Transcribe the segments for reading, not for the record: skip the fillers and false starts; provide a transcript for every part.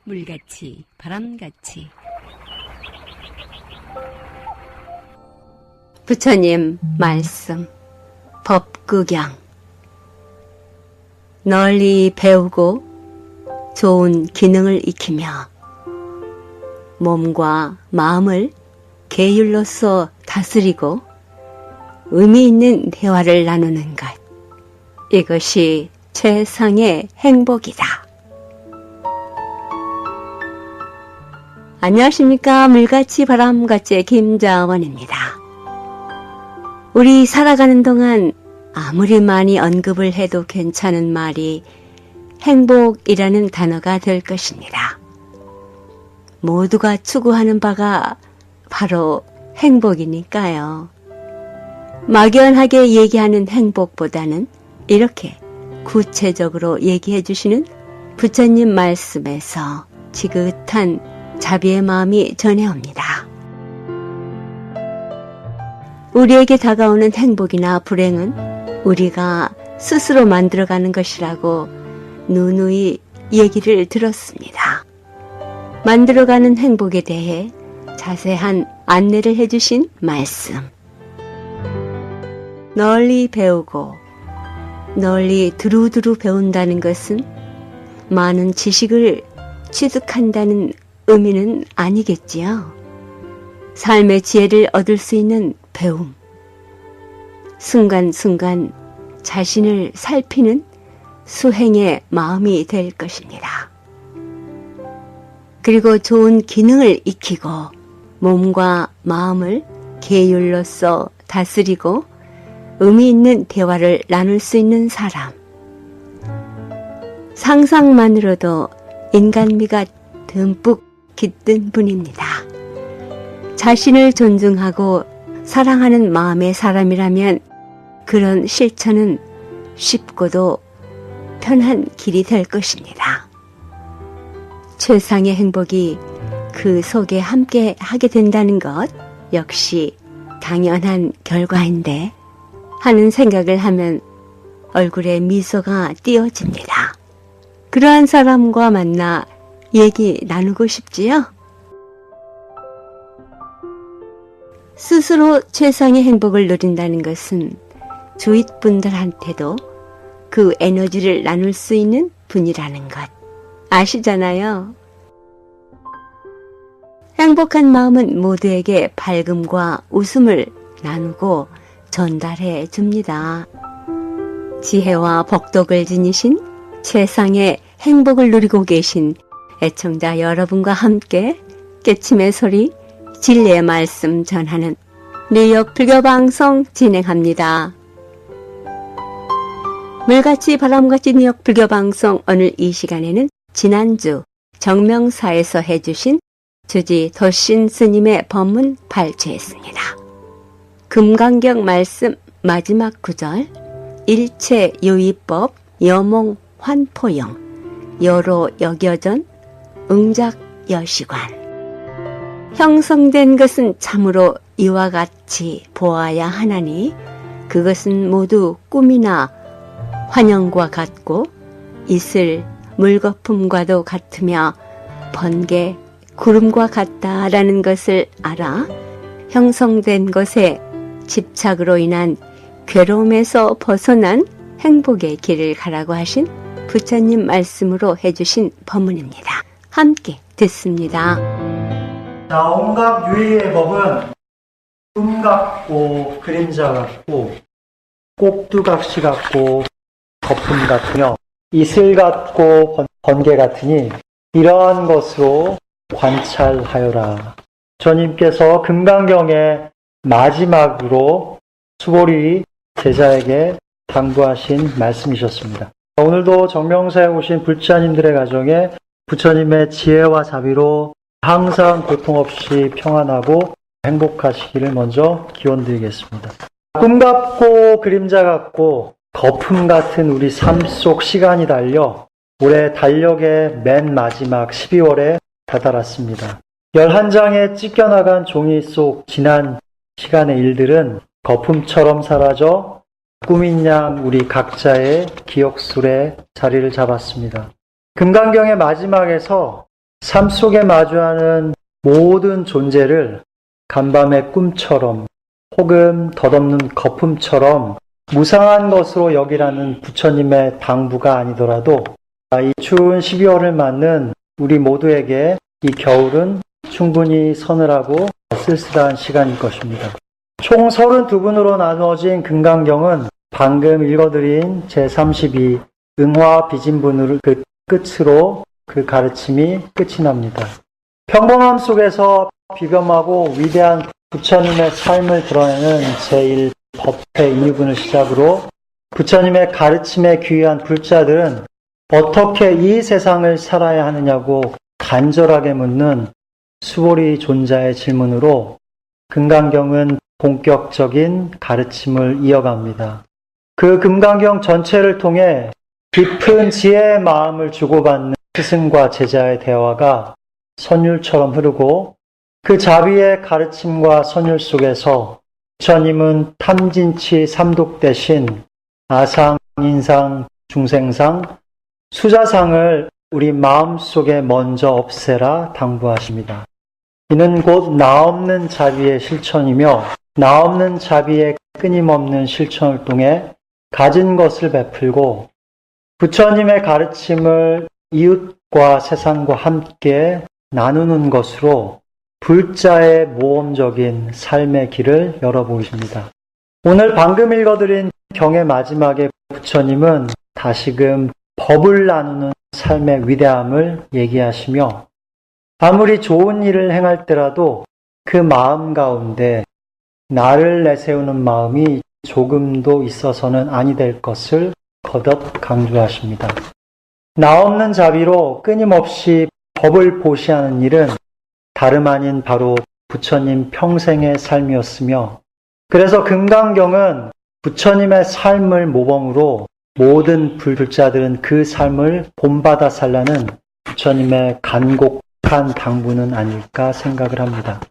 물같이 바람같이. 부처님 말씀 법구경. 널리 배우고 좋은 기능을 익히며 몸과 마음을 계율로서 다스리고 의미 있는 대화를 나누는 것. 이것이 최상의 행복이다. 안녕하십니까. 물같이 바람같이 김자원입니다. 우리 살아가는 동안 아무리 많이 언급을 해도 괜찮은 말이 행복이라는 단어가 될 것입니다. 모두가 추구하는 바가 바로 행복이니까요. 막연하게 얘기하는 행복보다는 이렇게 구체적으로 얘기해 주시는 부처님 말씀에서 지긋한 자비의 마음이 전해옵니다. 우리에게 다가오는 행복이나 불행은 우리가 스스로 만들어가는 것이라고 누누이 얘기를 들었습니다. 만들어가는 행복에 대해 자세한 안내를 해주신 말씀. 널리 배우고 널리 두루두루 배운다는 것은 많은 지식을 취득한다는 의미는 아니겠지요. 삶의 지혜를 얻을 수 있는 배움. 순간순간 자신을 살피는 수행의 마음이 될 것입니다. 그리고 좋은 기능을 익히고 몸과 마음을 계율로서 다스리고 의미 있는 대화를 나눌 수 있는 사람. 상상만으로도 인간미가 듬뿍 깃든 분입니다. 자신을 존중하고 사랑하는 마음의 사람이라면 그런 실천은 쉽고도 편한 길이 될 것입니다. 최상의 행복이 그 속에 함께 하게 된다는 것 역시 당연한 결과인데 하는 생각을 하면 얼굴에 미소가 띄어집니다. 그러한 사람과 만나 얘기 나누고 싶지요? 스스로 최상의 행복을 누린다는 것은 주위 분들한테도 그 에너지를 나눌 수 있는 분이라는 것 아시잖아요. 행복한 마음은 모두에게 밝음과 웃음을 나누고 전달해 줍니다. 지혜와 복덕을 지니신 최상의 행복을 누리고 계신 애청자 여러분과 함께 깨침의 소리 진리의 말씀 전하는 뉴욕 불교방송 진행합니다. 물같이 바람같이 뉴욕 불교방송 오늘 이 시간에는 지난주 정명사에서 해주신 주지 도신 스님의 법문 발췌했습니다. 금강경 말씀 마지막 구절 일체 유의법 여몽 환포영 여로 여겨전 응작 여시관. 형성된 것은 참으로 이와 같이 보아야 하나니 그것은 모두 꿈이나 환영과 같고 이슬 물거품과도 같으며 번개 구름과 같다라는 것을 알아 형성된 것에 집착으로 인한 괴로움에서 벗어난 행복의 길을 가라고 하신 부처님 말씀으로 해주신 법문입니다. 함께 듣습니다. 자, 온갖 유의의 법은 꿈 같고 그림자 같고 꼭두각시 같고 거품 같으며 이슬 같고 번개 같으니 이러한 것으로 관찰하여라. 주님께서 금강경의 마지막으로 수보리 제자에게 당부하신 말씀이셨습니다. 오늘도 정명사에 오신 불자님들의 가정에 부처님의 지혜와 자비로 항상 고통 없이 평안하고 행복하시기를 먼저 기원드리겠습니다. 꿈 같고 그림자 같고 거품 같은 우리 삶 속 시간이 달려 올해 달력의 맨 마지막 12월에 다다랐습니다. 11장에 찢겨나간 종이 속 지난 시간의 일들은 거품처럼 사라져 꿈인 양 우리 각자의 기억술에 자리를 잡았습니다. 금강경의 마지막에서 삶 속에 마주하는 모든 존재를 간밤의 꿈처럼 혹은 덧없는 거품처럼 무상한 것으로 여기라는 부처님의 당부가 아니더라도 이 추운 12월을 맞는 우리 모두에게 이 겨울은 충분히 서늘하고 쓸쓸한 시간일 것입니다. 총 32분으로 나누어진 금강경은 방금 읽어드린 제32 응화 비진분을 끝으로 그 가르침이 끝이 납니다. 평범함 속에서 비범하고 위대한 부처님의 삶을 드러내는 제1 법회 인유분을 시작으로 부처님의 가르침에 귀한 불자들은 어떻게 이 세상을 살아야 하느냐고 간절하게 묻는 수보리 존자의 질문으로 금강경은 본격적인 가르침을 이어갑니다. 그 금강경 전체를 통해 깊은 지혜의 마음을 주고받는 스승과 제자의 대화가 선율처럼 흐르고 그 자비의 가르침과 선율 속에서 부처님은 탐진치 삼독 대신 아상, 인상, 중생상, 수자상을 우리 마음속에 먼저 없애라 당부하십니다. 이는 곧 나없는 자비의 실천이며 나없는 자비의 끊임없는 실천을 통해 가진 것을 베풀고 부처님의 가르침을 이웃과 세상과 함께 나누는 것으로 불자의 모험적인 삶의 길을 열어보십니다. 오늘 방금 읽어드린 경의 마지막에 부처님은 다시금 법을 나누는 삶의 위대함을 얘기하시며 아무리 좋은 일을 행할 때라도 그 마음 가운데 나를 내세우는 마음이 조금도 있어서는 아니 될 것을 거듭 강조하십니다. 나 없는 자비로 끊임없이 법을 보시하는 일은 다름 아닌 바로 부처님 평생의 삶이었으며 그래서 금강경은 부처님의 삶을 모범으로 모든 불자들은 그 삶을 본받아 살라는 부처님의 간곡한 당부는 아닐까 생각을 합니다.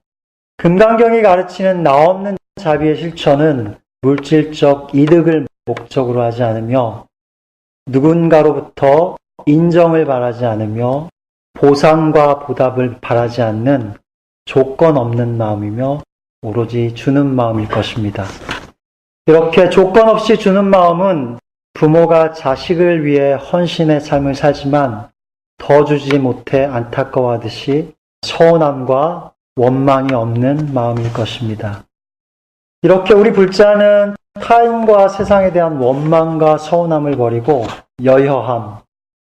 금강경이 가르치는 나 없는 자비의 실천은 물질적 이득을 목적으로 하지 않으며 누군가로부터 인정을 바라지 않으며 보상과 보답을 바라지 않는 조건 없는 마음이며 오로지 주는 마음일 것입니다. 이렇게 조건 없이 주는 마음은 부모가 자식을 위해 헌신의 삶을 살지만 더 주지 못해 안타까워하듯이 서운함과 원망이 없는 마음일 것입니다. 이렇게 우리 불자는 타인과 세상에 대한 원망과 서운함을 버리고 여여함,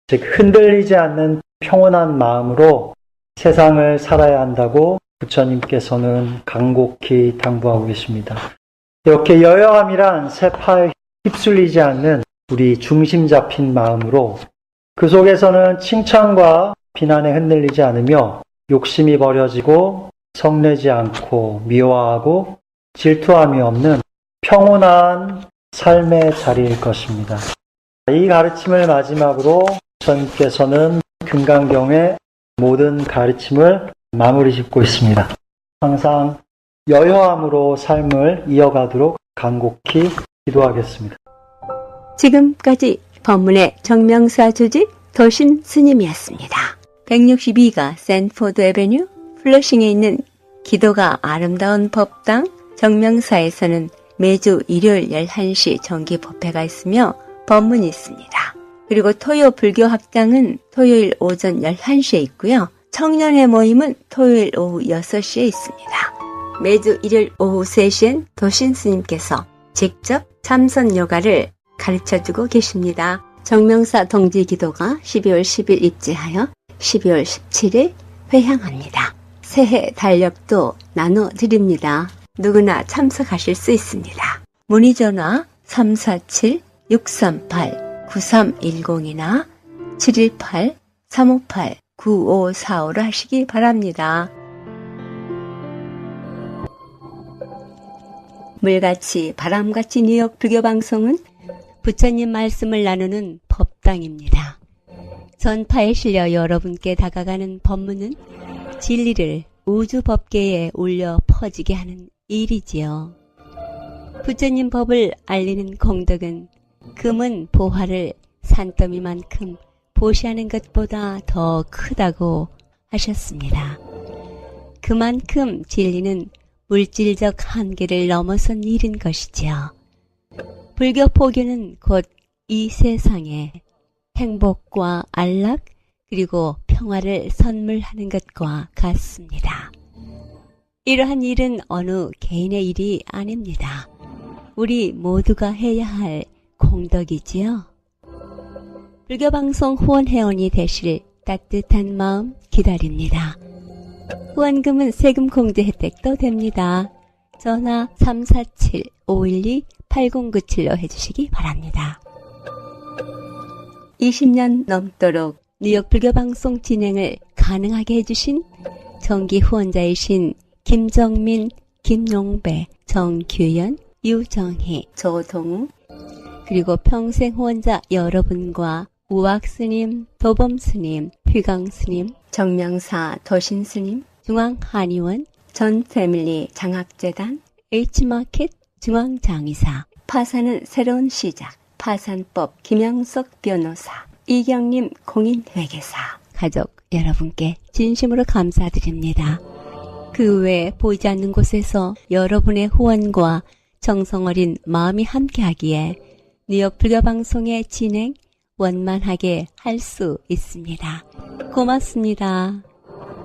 즉 흔들리지 않는 평온한 마음으로 세상을 살아야 한다고 부처님께서는 간곡히 당부하고 계십니다. 이렇게 여여함이란 세파에 휩쓸리지 않는 우리 중심 잡힌 마음으로 그 속에서는 칭찬과 비난에 흔들리지 않으며 욕심이 버려지고 성내지 않고 미워하고 질투함이 없는 평온한 삶의 자리일 것입니다. 이 가르침을 마지막으로 부처님께서는 금강경의 모든 가르침을 마무리 짓고 있습니다. 항상 여여함으로 삶을 이어가도록 간곡히 기도하겠습니다. 지금까지 법문의 정명사 조직 도신 스님이었습니다. 162가 샌포드 에베뉴 플러싱에 있는 기도가 아름다운 법당 정명사에서는 매주 일요일 11시 정기 법회가 있으며 법문이 있습니다. 그리고 토요 불교 학당은 토요일 오전 11시에 있고요. 청년회 모임은 토요일 오후 6시에 있습니다. 매주 일요일 오후 3시엔 도신 스님께서 직접 참선 요가를 가르쳐주고 계십니다. 정명사 동지 기도가 12월 10일 입지하여 12월 17일 회향합니다. 새해 달력도 나눠드립니다. 누구나 참석하실 수 있습니다. 문의전화 347-638-9310이나 718-358-9545로 하시기 바랍니다. 물같이 바람같이 뉴욕 불교방송은 부처님 말씀을 나누는 법당입니다. 전파에 실려 여러분께 다가가는 법문은 진리를 우주법계에 울려 퍼지게 하는 일이지요. 부처님 법을 알리는 공덕은 금은 보화를 산더미만큼 보시하는 것보다 더 크다고 하셨습니다. 그만큼 진리는 물질적 한계를 넘어선 일인 것이지요. 불교 포교는 곧 이 세상에 행복과 안락 그리고 평화를 선물하는 것과 같습니다. 이러한 일은 어느 개인의 일이 아닙니다. 우리 모두가 해야 할 공덕이지요. 불교방송 후원회원이 되실 따뜻한 마음 기다립니다. 후원금은 세금 공제 혜택도 됩니다. 전화 347-512-8097로 해주시기 바랍니다. 20년 넘도록 뉴욕 불교방송 진행을 가능하게 해주신 정기 후원자이신 김정민, 김용배, 정규현, 유정희, 조동우 그리고 평생 후원자 여러분과 우악스님, 도범스님, 휘강스님, 정명사 도신스님, 중앙한의원, 전패밀리 장학재단, H마켓 중앙장의사, 파산은 새로운 시작, 파산법 김영석 변호사, 이경림 공인회계사, 가족 여러분께 진심으로 감사드립니다. 그 외에 보이지 않는 곳에서 여러분의 후원과 정성어린 마음이 함께하기에 뉴욕 불교방송의 진행 원만하게 할 수 있습니다. 고맙습니다.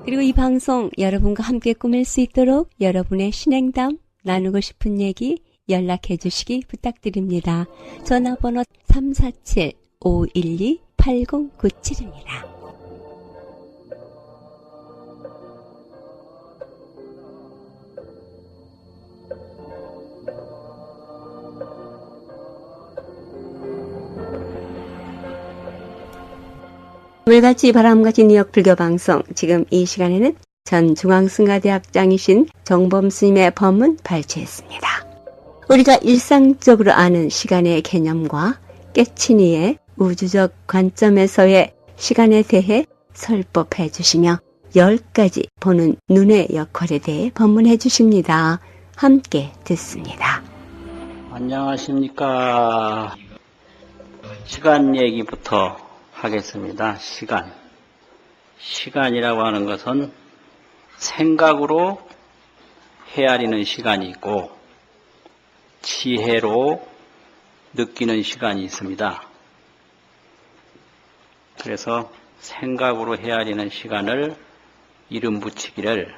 그리고 이 방송 여러분과 함께 꾸밀 수 있도록 여러분의 신행담, 나누고 싶은 얘기 연락해 주시기 부탁드립니다. 전화번호 347-512-8097입니다. 물같이 바람같이 뉴욕 불교방송, 지금 이 시간에는 전 중앙승가대학장이신 정범 스님의 법문 발췌했습니다. 우리가 일상적으로 아는 시간의 개념과 깨치니의 우주적 관점에서의 시간에 대해 설법해 주시며 10가지 보는 눈의 역할에 대해 법문해 주십니다. 함께 듣습니다. 안녕하십니까. 시간 얘기부터 하겠습니다. 시간이라고 하는 것은 생각으로 헤아리는 시간이 있고 지혜로 느끼는 시간이 있습니다. 그래서 생각으로 헤아리는 시간을 이름 붙이기를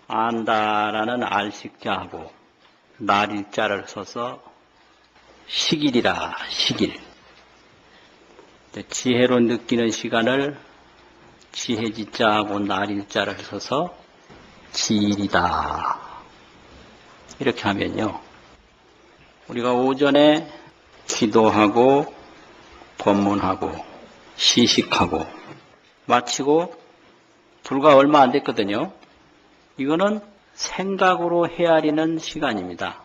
안다라는 알식자하고 날일자를 써서 시길이라 시길. 지혜로 느끼는 시간을 지혜지자하고 날일자를 써서 지일이다. 이렇게 하면요. 우리가 오전에 기도하고 법문하고 시식하고 마치고 불과 얼마 안 됐거든요. 이거는 생각으로 헤아리는 시간입니다.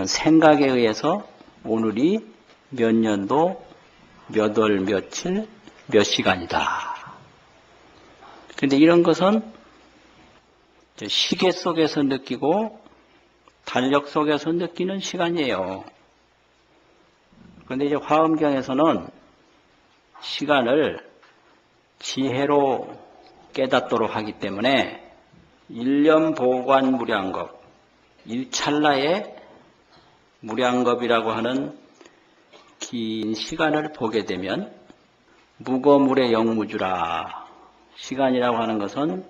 생각에 의해서 오늘이 몇 년도 몇 월 며칠 몇 시간이다. 그런데 이런 것은 시계 속에서 느끼고 달력 속에서 느끼는 시간이에요. 그런데 이제 화엄경에서는 시간을 지혜로 깨닫도록 하기 때문에 일념 보관 무량겁, 일찰나의 무량겁이라고 하는 긴 시간을 보게 되면 무거물의 영무주라. 시간이라고 하는 것은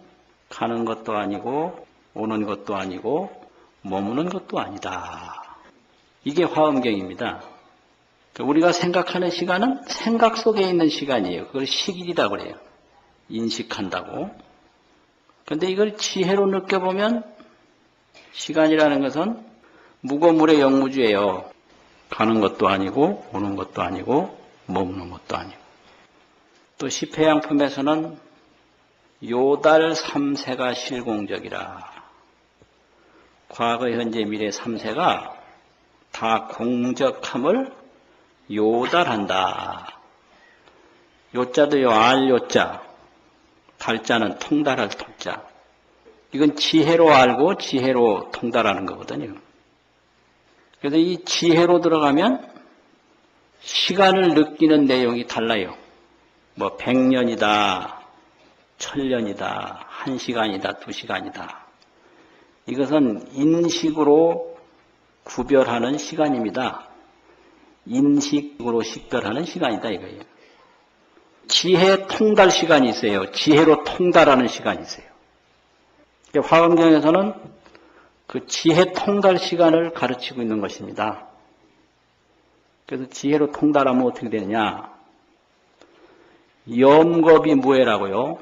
가는 것도 아니고 오는 것도 아니고 머무는 것도 아니다. 이게 화엄경입니다. 우리가 생각하는 시간은 생각 속에 있는 시간이에요. 그걸 시길이라고 그래요. 인식한다고. 그런데 이걸 지혜로 느껴보면 시간이라는 것은 무거물의 영무주예요. 가는 것도 아니고 오는 것도 아니고 머무는 것도 아니고. 또 시패양품에서는 요달 3세가 실공적이라. 과거, 현재, 미래 3세가 다 공적함을 요달한다. 요자도요, 알요자. 달자는 통달할 통자. 이건 지혜로 알고 지혜로 통달하는 거거든요. 그래서 이 지혜로 들어가면 시간을 느끼는 내용이 달라요. 뭐 100년이다, 천년이다, 1시간이다, 2시간이다. 이것은 인식으로 구별하는 시간입니다. 인식으로 식별하는 시간이다 이거예요. 지혜 통달 시간이 있어요. 지혜로 통달하는 시간이 있어요. 화엄경에서는 그 지혜 통달 시간을 가르치고 있는 것입니다. 그래서 지혜로 통달하면 어떻게 되느냐? 염겁이 무해라고요.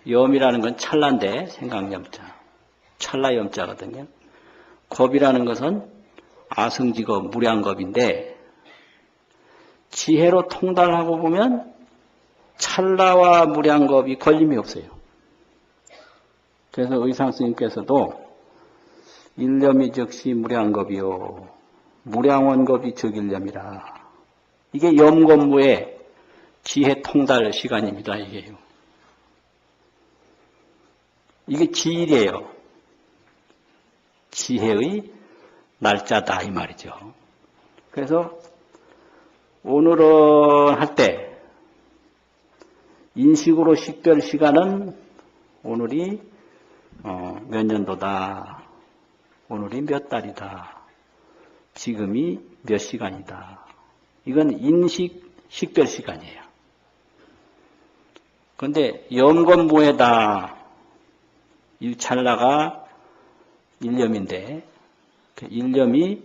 염이라는 건 찰나인데 생각염자, 찰나염자거든요. 겁이라는 것은 아승지겁, 무량겁인데 지혜로 통달하고 보면 찰나와 무량겁이 걸림이 없어요. 그래서 의상스님께서도 일념이 즉시 무량겁이요 무량원겁이 즉일념이라. 이게 염겁무의 지혜 통달 시간입니다. 이게 지일이에요. 지혜의 날짜다 이 말이죠. 그래서 오늘은 할 때 인식으로 식별 시간은 오늘이 몇 년도다. 오늘이 몇 달이다. 지금이 몇 시간이다. 이건 인식 식별 시간이에요. 그런데 염겁무에다 이 찰나가 일념인데 그 일념이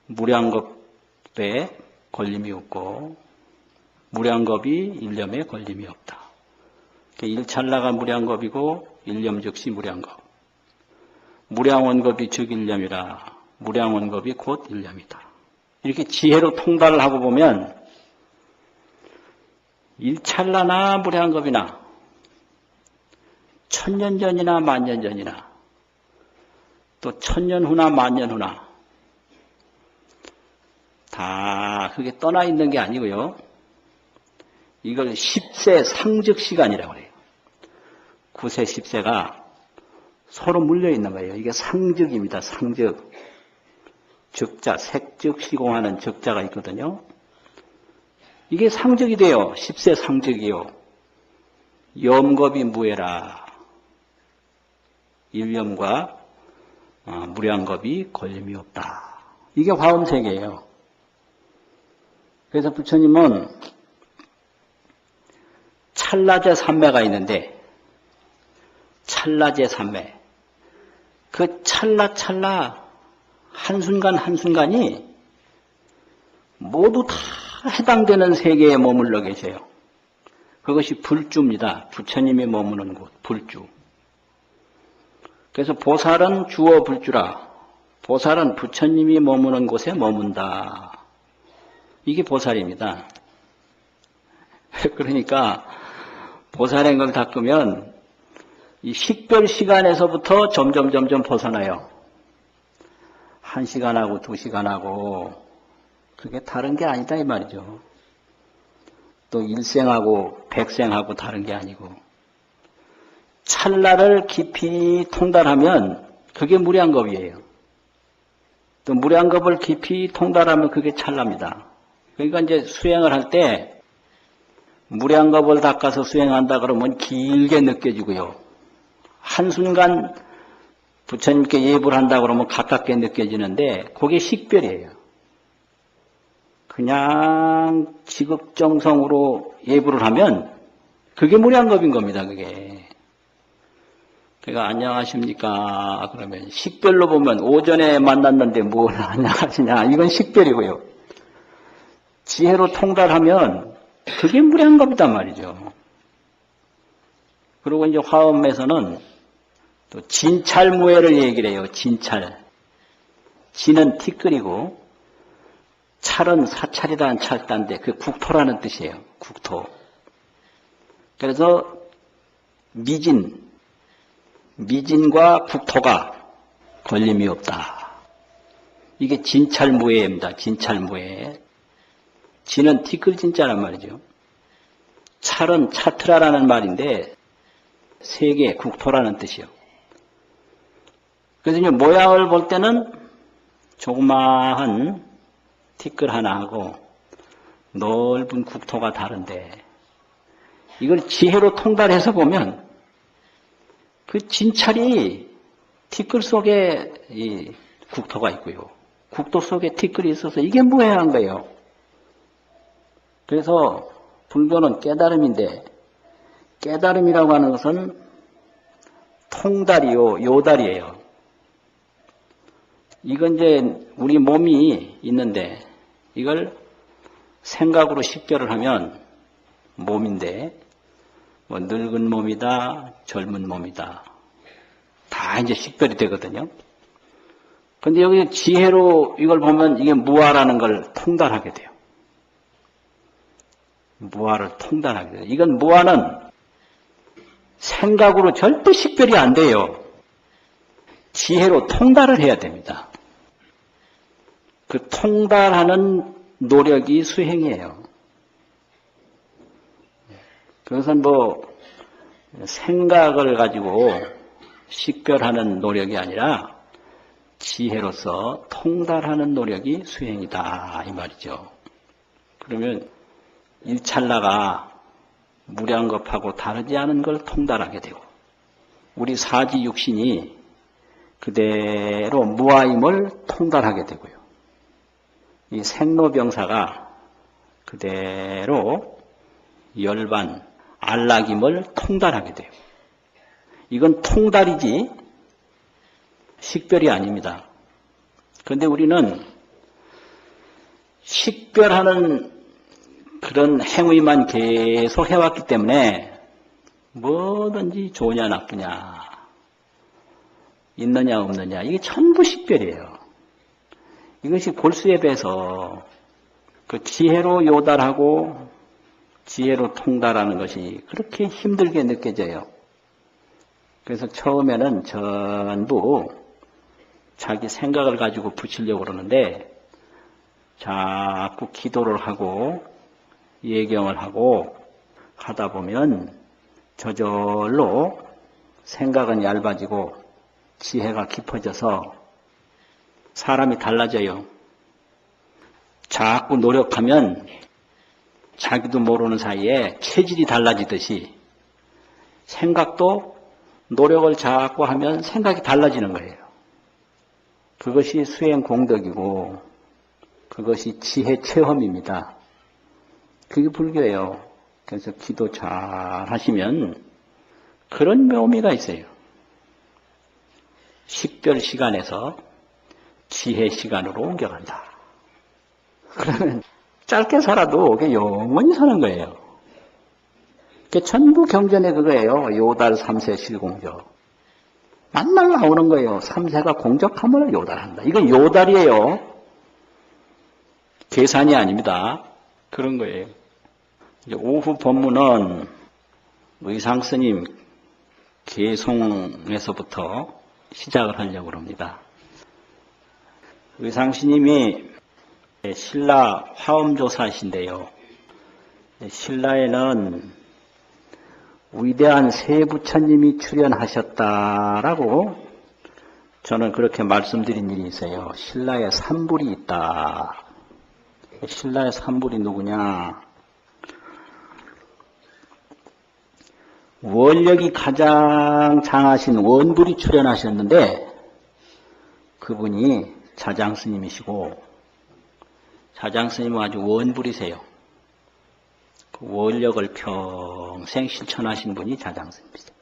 무량겁에 걸림이 없고 무량겁이 일념에 걸림이 없다. 일찰나가 무량겁이고 일념 즉시 무량겁. 무량원겁이 즉 일념이라 무량원겁이 곧 일념이다. 이렇게 지혜로 통달을 하고 보면 일찰나나 무량겁이나 천년 전이나 만년 전이나 또 천년 후나 만년 후나 다 그게 떠나 있는 게 아니고요. 이걸 10세 상즉 시간이라고 해요. 9세, 10세가 서로 물려 있는 거예요. 이게 상즉입니다. 상즉. 즉자, 색즉 시공하는 즉자가 있거든요. 이게 상즉이 돼요. 10세 상즉이요. 염겁이 무해라. 일념과 무량겁이 걸림이 없다. 이게 화엄세계예요. 그래서 부처님은 찰나제 삼매가 있는데 찰나제 삼매 그 찰나 한순간 한순간이 모두 다 해당되는 세계에 머물러 계세요. 그것이 불주입니다. 부처님이 머무는 곳 불주. 그래서 보살은 주어 불주라. 보살은 부처님이 머무는 곳에 머문다. 이게 보살입니다. 그러니까 보살의 걸 닦으면 이 식별 시간에서부터 점점 벗어나요. 1시간하고 2시간하고 그게 다른 게 아니다 이 말이죠. 또 일생하고 백생하고 다른 게 아니고 찰나를 깊이 통달하면 그게 무량겁이에요. 또 무량겁을 깊이 통달하면 그게 찰나입니다. 그러니까 이제 수행을 할 때 무량겁을 닦아서 수행한다 그러면 길게 느껴지고요. 한순간 부처님께 예불 한다 그러면 가깝게 느껴지는데 그게 식별이에요. 그냥 지극정성으로 예불을 하면 그게 무량겁인 겁니다. 그게. 그러니까 안녕하십니까 그러면 식별로 보면 오전에 만났는데 뭘 안녕하시냐 이건 식별이고요. 지혜로 통달하면 그게 무량겁이단 말이죠. 그리고 이제 화엄에서는 또 진찰무예를 얘기를 해요. 진찰. 진은 티끌이고 찰은 사찰이라는 찰단데 그 국토라는 뜻이에요. 국토. 그래서 미진과 국토가 걸림이 없다. 이게 진찰무예입니다. 진찰무예. 진은 티끌 진짜란 말이죠. 찰은 차트라라는 말인데 세계, 국토라는 뜻이요. 그래서 이제 모양을 볼 때는 조그마한 티끌 하나하고 넓은 국토가 다른데 이걸 지혜로 통달해서 보면 그 진찰이 티끌 속에 이 국토가 있고요. 국토 속에 티끌이 있어서 이게 무해한 거예요. 그래서 불교는 깨달음인데 깨달음이라고 하는 것은 통달이요, 요달이에요. 이건 이제 우리 몸이 있는데 이걸 생각으로 식별을 하면 몸인데 뭐 늙은 몸이다, 젊은 몸이다. 다 이제 식별이 되거든요. 근데 여기 지혜로 이걸 보면 이게 무아라는 걸 통달하게 돼요. 무아를 통달하게 돼요. 이건 무아는 생각으로 절대 식별이 안 돼요. 지혜로 통달을 해야 됩니다. 그 통달하는 노력이 수행이에요. 그것은 뭐 생각을 가지고 식별하는 노력이 아니라 지혜로서 통달하는 노력이 수행이다 이 말이죠. 그러면 일찰나가 무량겁하고 다르지 않은 걸 통달하게 되고 우리 사지 육신이 그대로 무아임을 통달하게 되고요. 이 생로병사가 그대로 열반, 안락임을 통달하게 돼요. 이건 통달이지 식별이 아닙니다. 그런데 우리는 식별하는 그런 행위만 계속 해왔기 때문에 뭐든지 좋으냐 나쁘냐 있느냐 없느냐 이게 전부 식별이에요. 이것이 골수에 비해서 그 지혜로 요달하고 지혜로 통달하는 것이 그렇게 힘들게 느껴져요. 그래서 처음에는 전부 자기 생각을 가지고 붙이려고 그러는데 자꾸 기도를 하고 예경을 하고 하다 보면 저절로 생각은 얇아지고 지혜가 깊어져서 사람이 달라져요. 자꾸 노력하면 자기도 모르는 사이에 체질이 달라지듯이 생각도 노력을 자꾸 하면 생각이 달라지는 거예요. 그것이 수행 공덕이고 그것이 지혜 체험입니다. 그게 불교예요. 그래서 기도 잘 하시면 그런 묘미가 있어요. 식별 시간에서 지혜 시간으로 옮겨간다. 그러면 짧게 살아도 그게 영원히 사는 거예요. 그게 전부 경전에 그거예요. 요달 삼세 실공적. 만날 나오는 거예요. 삼세가 공적함을 요달한다. 이건 요달이에요. 계산이 아닙니다. 그런 거예요. 이제 오후 법문은 의상스님 개송에서부터 시작을 하려고 합니다. 의상스님이 신라 화엄조사이신데요. 신라에는 위대한 세 부처님이 출연하셨다라고 저는 그렇게 말씀드린 일이 있어요. 신라에 삼불이 있다. 신라의 삼불이 누구냐? 원력이 가장 장하신 원불이 출연하셨는데 그분이 자장스님이시고 자장스님은 아주 원불이세요. 그 원력을 평생 실천하신 분이 자장스님이세요.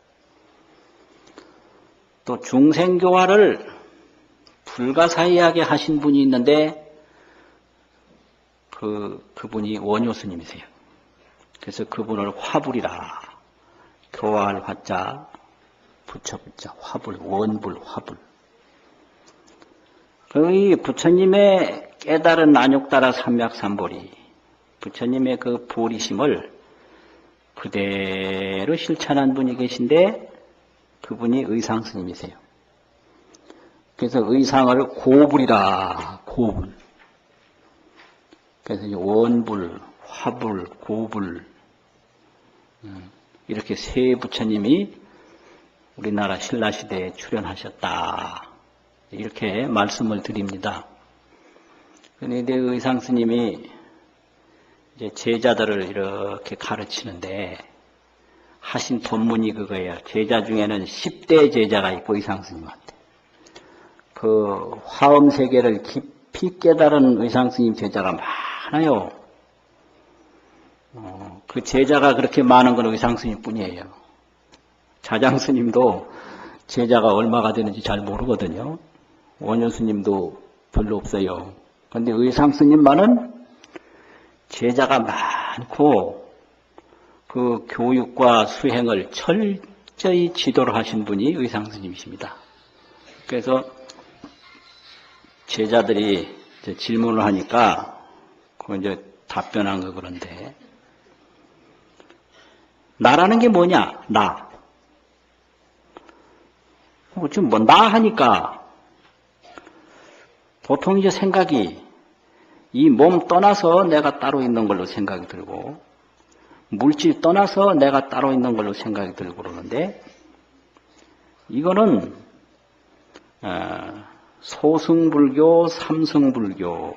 또 중생교화를 불가사의하게 하신 분이 있는데 그분이 원효스님이세요. 그래서 그분을 화불이라. 교화할 화자, 부처, 화불, 원불, 화불. 그 부처님의 깨달은 안욕따라 삼맥삼보리, 부처님의 그 보리심을 그대로 실천한 분이 계신데 그분이 의상스님이세요. 그래서 의상을 고불이라, 고불. 그래서 원불, 화불, 고불 이렇게 세 부처님이 우리나라 신라시대에 출연하셨다. 이렇게 말씀을 드립니다. 그런데 의상스님이 이제 제자들을 이렇게 가르치는데 하신 본문이 그거예요. 제자 중에는 10대 제자가 있고 의상스님한테. 그 화엄 세계를 깊이 깨달은 의상스님 제자가 많아요. 그 제자가 그렇게 많은 건 의상스님 뿐이에요. 자장스님도 제자가 얼마가 되는지 잘 모르거든요. 원효스님도 별로 없어요. 그런데 의상스님만은 제자가 많고 그 교육과 수행을 철저히 지도를 하신 분이 의상스님이십니다. 그래서 제자들이 이제 질문을 하니까 그 이제 답변한 거 그런데 나라는 게 뭐냐? 나. 지금 뭐 나 하니까 보통 이제 생각이 이 몸 떠나서 내가 따로 있는 걸로 생각이 들고 물질 떠나서 내가 따로 있는 걸로 생각이 들고 그러는데 이거는 소승불교, 삼승불교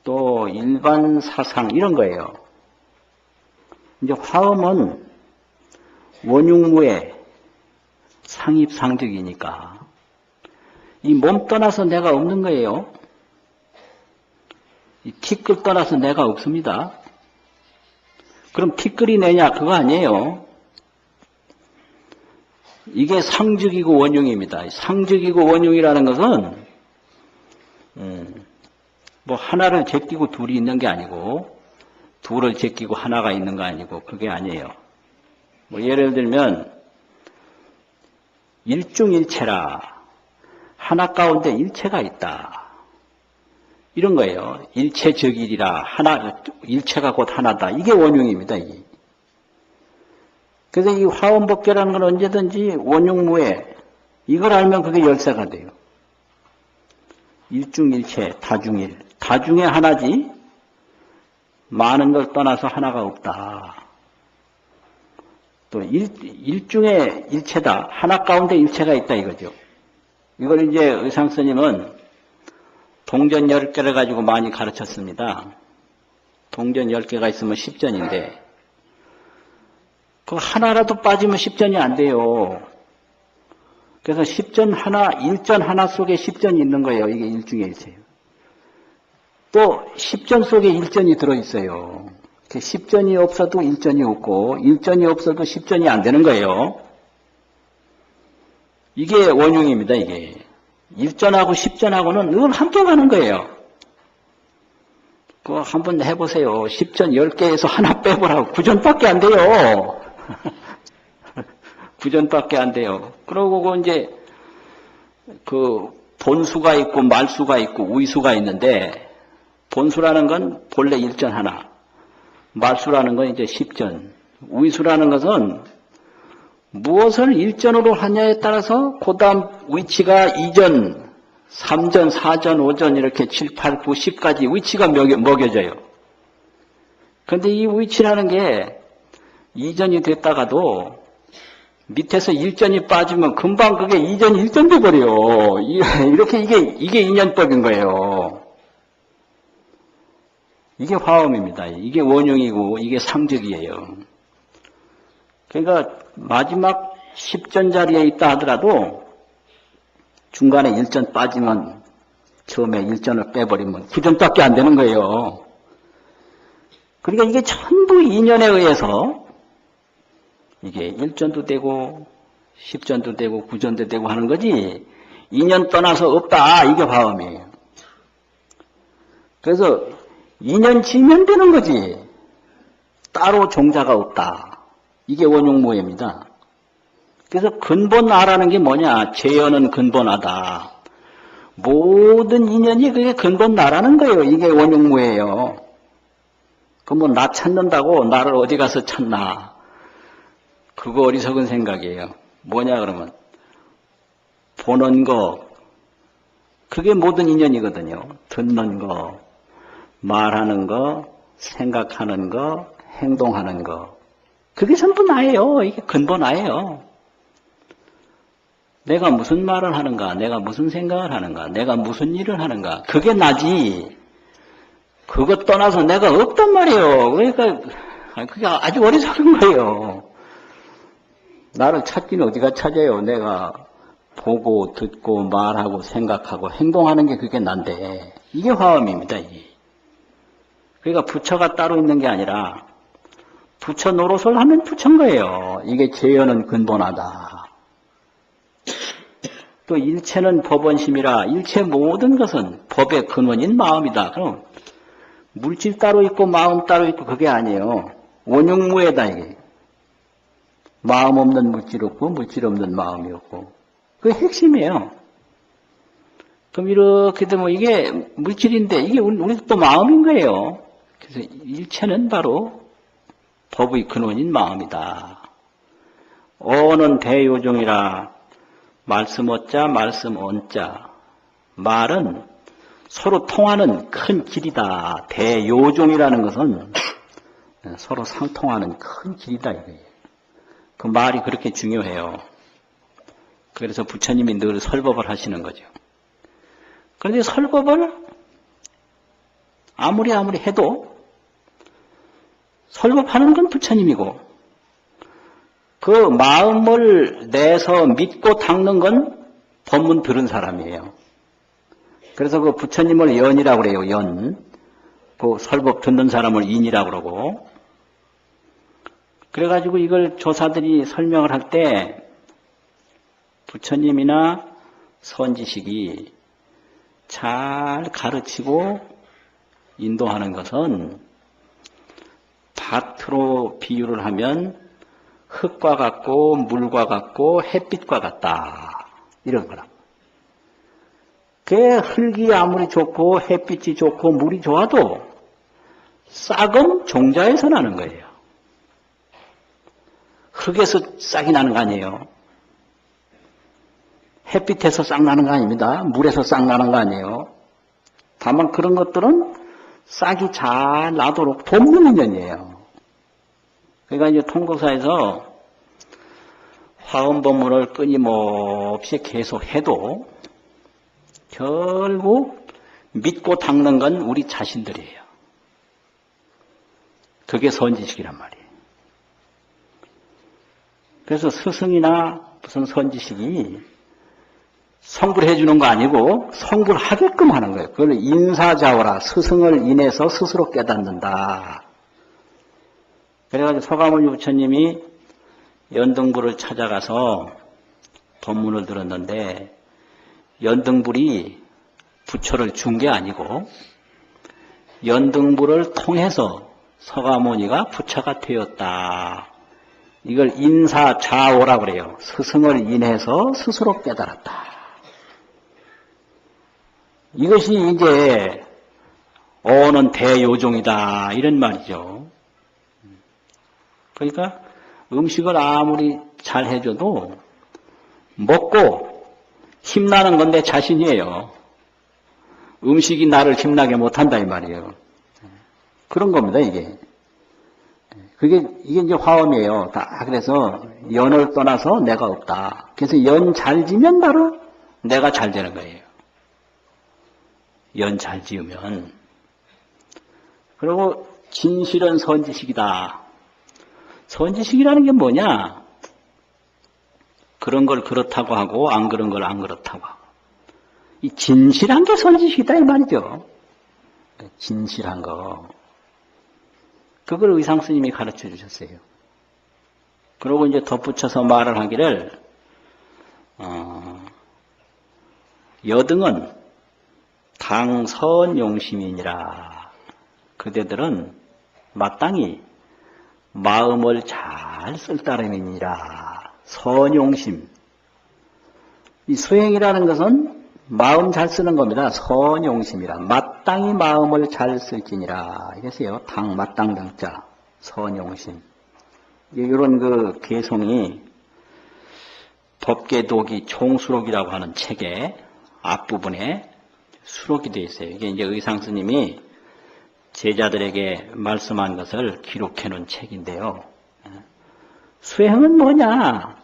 또 일반 사상 이런 거예요. 이제 화엄은 원육무의 상입상적이니까 이 몸 떠나서 내가 없는 거예요. 이 티끌 떠나서 내가 없습니다. 그럼 티끌이 내냐? 그거 아니에요. 이게 상적이고 원흉입니다. 상적이고 원흉이라는 것은 뭐 하나를 제끼고 둘이 있는 게 아니고 둘을 제끼고 하나가 있는 거 아니고 그게 아니에요. 뭐 예를 들면 일중일체라 하나 가운데 일체가 있다. 이런 거예요. 일체적일이라 하나 일체가 곧 하나다. 이게 원흉입니다. 이게. 그래서 이 화엄법계라는 건 언제든지 원흉무에 이걸 알면 그게 열쇠가 돼요. 일중일체, 다중일. 다중에 하나지 많은 걸 떠나서 하나가 없다. 또 일중에 일체다. 하나 가운데 일체가 있다 이거죠. 이걸 이제 의상스님은 동전 10개를 가지고 많이 가르쳤습니다. 동전 10개가 있으면 10전인데 그 하나라도 빠지면 10전이 안 돼요. 그래서 10전 하나, 1전 하나 속에 10전이 있는 거예요. 이게 일중에 일체예요. 또 10전 속에 1전이 들어있어요. 10전이 없어도 1전이 없고 1전이 없어도 10전이 안 되는 거예요. 이게 원흉입니다. 이게 1전하고 10전하고는 늘 함께 가는 거예요. 그거 한번 해보세요. 10전 10개에서 하나 빼보라고. 9전밖에 안 돼요. 9전밖에 안 돼요. 그러고 이제 그 본수가 있고 말수가 있고 우의수가 있는데 본수라는 건 본래 1전 하나, 말수라는 건 이제 10전, 우의수라는 것은 무엇을 1전으로 하냐에 따라서 그 다음 위치가 2전, 3전, 4전, 5전 이렇게 7, 8, 9, 10까지 위치가 먹여져요. 그런데 이 위치라는 게 2전이 됐다가도 밑에서 1전이 빠지면 금방 그게 2전 1전 돼버려요. 이렇게 이게 인연법인 거예요. 이게 화엄입니다. 이게 원흉이고 이게 상적이에요. 그러니까 마지막 10전 자리에 있다 하더라도 중간에 1전 빠지면 처음에 1전을 빼버리면 9전밖에 안 되는 거예요. 그러니까 이게 전부 인연에 의해서 이게 1전도 되고 10전도 되고 9전도 되고 하는 거지 인연 떠나서 없다. 이게 화엄이에요. 그래서 인연 지면 되는 거지 따로 종자가 없다. 이게 원흉무예입니다. 그래서 근본아라는 게 뭐냐? 재연은 근본아다. 모든 인연이 그게 근본나라는 거예요. 이게 원흉무예요. 그 뭐 나 찾는다고 나를 어디 가서 찾나? 그거 어리석은 생각이에요. 뭐냐 그러면 보는 거 그게 모든 인연이거든요. 듣는 거, 말하는 거, 생각하는 거, 행동하는 거. 그게 전부 나예요. 이게 근본 나예요. 내가 무슨 말을 하는가, 내가 무슨 생각을 하는가, 내가 무슨 일을 하는가, 그게 나지. 그것 떠나서 내가 없단 말이에요. 그러니까 그게 아주 어리석은 거예요. 나를 찾기는 어디가 찾아요. 내가 보고 듣고 말하고 생각하고 행동하는 게 그게 난데 이게 화엄입니다. 이게. 그러니까 부처가 따로 있는 게 아니라 부처 노릇을 하면 부처인 거예요. 이게 죄연은 근본하다. 또 일체는 법원심이라 일체 모든 것은 법의 근원인 마음이다. 그럼 물질 따로 있고 마음 따로 있고 그게 아니에요. 원흉무애다 이게. 마음 없는 물질 없고 물질 없는 마음이 없고 그게 핵심이에요. 그럼 이렇게 되면 이게 물질인데 이게 우리 또 마음인 거예요. 그래서 일체는 바로 법의 근원인 마음이다. 어는 대요종이라 말씀 어자 말씀 언자 말은 서로 통하는 큰 길이다. 대요종이라는 것은 서로 상통하는 큰 길이다 이거예요. 그 말이 그렇게 중요해요. 그래서 부처님이 늘 설법을 하시는 거죠. 그런데 설법을 아무리 해도 설법하는 건 부처님이고 그 마음을 내서 믿고 닦는 건 법문 들은 사람이에요. 그래서 그 부처님을 연이라고 그래요. 연. 그 설법 듣는 사람을 인이라고 그러고 그래가지고 이걸 조사들이 설명을 할 때 부처님이나 선지식이 잘 가르치고 인도하는 것은 밭으로 비유를 하면 흙과 같고 물과 같고 햇빛과 같다. 이런 거라. 그 흙이 아무리 좋고 햇빛이 좋고 물이 좋아도 싹은 종자에서 나는 거예요. 흙에서 싹이 나는 거 아니에요. 햇빛에서 싹 나는 거 아닙니다. 물에서 싹 나는 거 아니에요. 다만 그런 것들은 싹이 잘 나도록 돕는 인연이에요. 그러니까 이제 통도사에서 화엄법문을 끊임없이 계속 해도 결국 믿고 닦는 건 우리 자신들이에요. 그게 선지식이란 말이에요. 그래서 스승이나 무슨 선지식이 성불 해주는 거 아니고 성불하게끔 하는 거예요. 그걸 인사자오라. 스승을 인해서 스스로 깨닫는다. 그래가지고 서가모니 부처님이 연등불을 찾아가서 법문을 들었는데 연등불이 부처를 준 게 아니고 연등불을 통해서 서가모니가 부처가 되었다. 이걸 인사자오라고 그래요. 스승을 인해서 스스로 깨달았다. 이것이 이제 어는 대요종이다 이런 말이죠. 그러니까 음식을 아무리 잘 해줘도 먹고 힘나는 건 내 자신이에요. 음식이 나를 힘나게 못한다 이 말이에요. 그런 겁니다 이게. 이게 이제 화엄이에요. 다 그래서 연을 떠나서 내가 없다. 그래서 연 잘 지면 바로 내가 잘 되는 거예요. 연 잘 지으면. 그리고 진실은 선지식이다. 선지식이라는 게 뭐냐? 그런 걸 그렇다고 하고 안 그런 걸 안 그렇다고 하고. 이 진실한 게 선지식이다 이 말이죠. 진실한 거. 그걸 의상 스님이 가르쳐 주셨어요. 그러고 이제 덧붙여서 말을 하기를 여등은 당선용심이니라. 그대들은 마땅히 마음을 잘 쓸 따름이니라. 선용심. 이 수행이라는 것은 마음 잘 쓰는 겁니다. 선용심이라. 마땅히 마음을 잘 쓸지니라. 이것이요. 당, 마땅당자. 선용심. 이런 그 개송이 법계도기 총수록이라고 하는 책의 앞부분에 수록이 되어 있어요. 이게 이제 의상 스님이 제자들에게 말씀한 것을 기록해 놓은 책인데요. 수행은 뭐냐?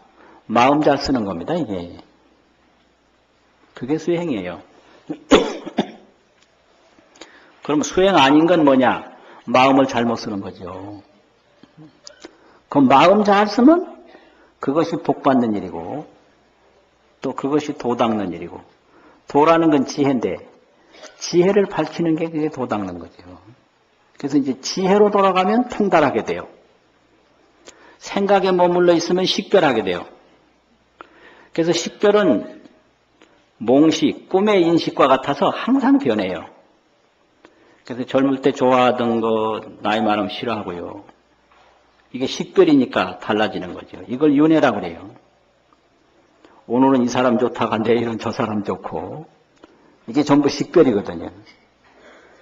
마음 잘 쓰는 겁니다, 이게. 그게 수행이에요. 그럼 수행 아닌 건 뭐냐? 마음을 잘못 쓰는 거죠. 그 마음 잘 쓰면 그것이 복 받는 일이고 또 그것이 도 닦는 일이고 도라는 건 지혜인데 지혜를 밝히는 게 그게 도 닦는 거죠. 그래서 이제 지혜로 돌아가면 통달하게 돼요. 생각에 머물러 있으면 식별하게 돼요. 그래서 식별은 몽식, 꿈의 인식과 같아서 항상 변해요. 그래서 젊을 때 좋아하던 거 나이 많으면 싫어하고요. 이게 식별이니까 달라지는 거죠. 이걸 윤회라고 그래요. 오늘은 이 사람 좋다가 내일은 저 사람 좋고 이게 전부 식별이거든요.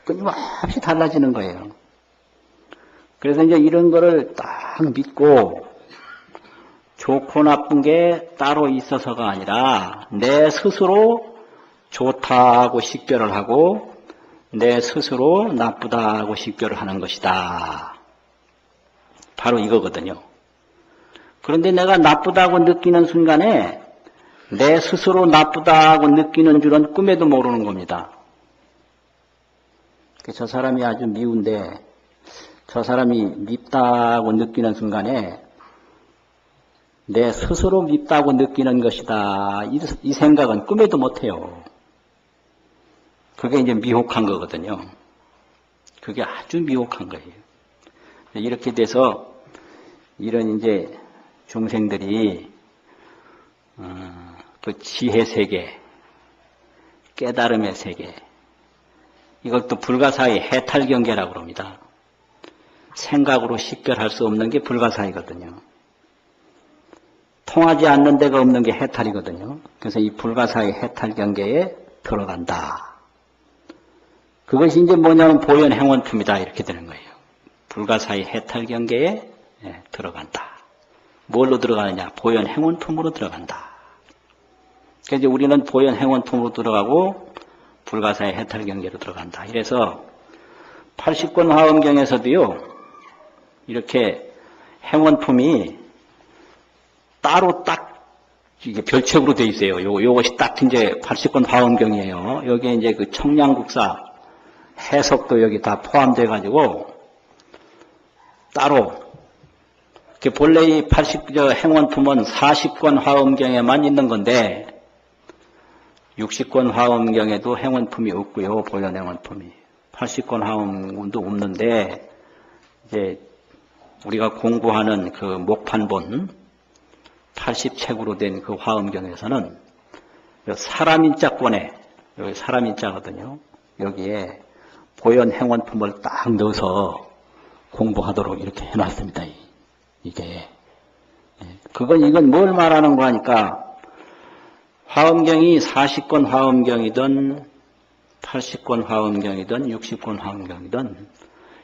끊임없이 달라지는 거예요. 그래서 이제 이런 거를 딱 믿고 좋고 나쁜 게 따로 있어서가 아니라 내 스스로 좋다고 식별을 하고 내 스스로 나쁘다고 식별을 하는 것이다. 바로 이거거든요. 그런데 내가 나쁘다고 느끼는 순간에 내 스스로 나쁘다고 느끼는 줄은 꿈에도 모르는 겁니다. 저 사람이 아주 미운데 저 사람이 밉다고 느끼는 순간에 내 스스로 밉다고 느끼는 것이다. 이 생각은 꿈에도 못해요. 그게 이제 미혹한 거거든요. 그게 아주 미혹한 거예요. 이렇게 돼서 이런 이제 중생들이 그 지혜 세계, 깨달음의 세계, 이것도 불가사의 해탈경계라고 합니다. 생각으로 식별할 수 없는 게 불가사이거든요. 통하지 않는 데가 없는 게 해탈이거든요. 그래서 이 불가사의 해탈경계에 들어간다. 그것이 이제 뭐냐면 보현행원품이다 이렇게 되는 거예요. 불가사의 해탈경계에 들어간다. 뭘로 들어가느냐? 보현행원품으로 들어간다. 그래서 이제 우리는 보현행원품으로 들어가고 불가사의 해탈경계로 들어간다. 이래서 80권 화엄경에서도요. 이렇게 행원품이 따로 딱 이게 별책으로 돼 있어요. 요것이 딱 이제 80권 화엄경이에요. 여기에 이제 그 청량국사 해석도 여기 다 포함돼 가지고 따로 본래 이 80저 행원품은 40권 화엄경에만 있는 건데 60권 화엄경에도 행원품이 없고요. 보현 행원품이 80권 화엄도 없는데 이제 우리가 공부하는 그 목판본 80책으로 된 그 화엄경에서는 사람인자권에 여기 사람인자거든요. 여기에 보현 행원품을 딱 넣어서 공부하도록 이렇게 해놨습니다. 이게 이건 뭘 말하는 거 하니까 화엄경이 40권 화엄경이든 80권 화엄경이든 60권 화엄경이든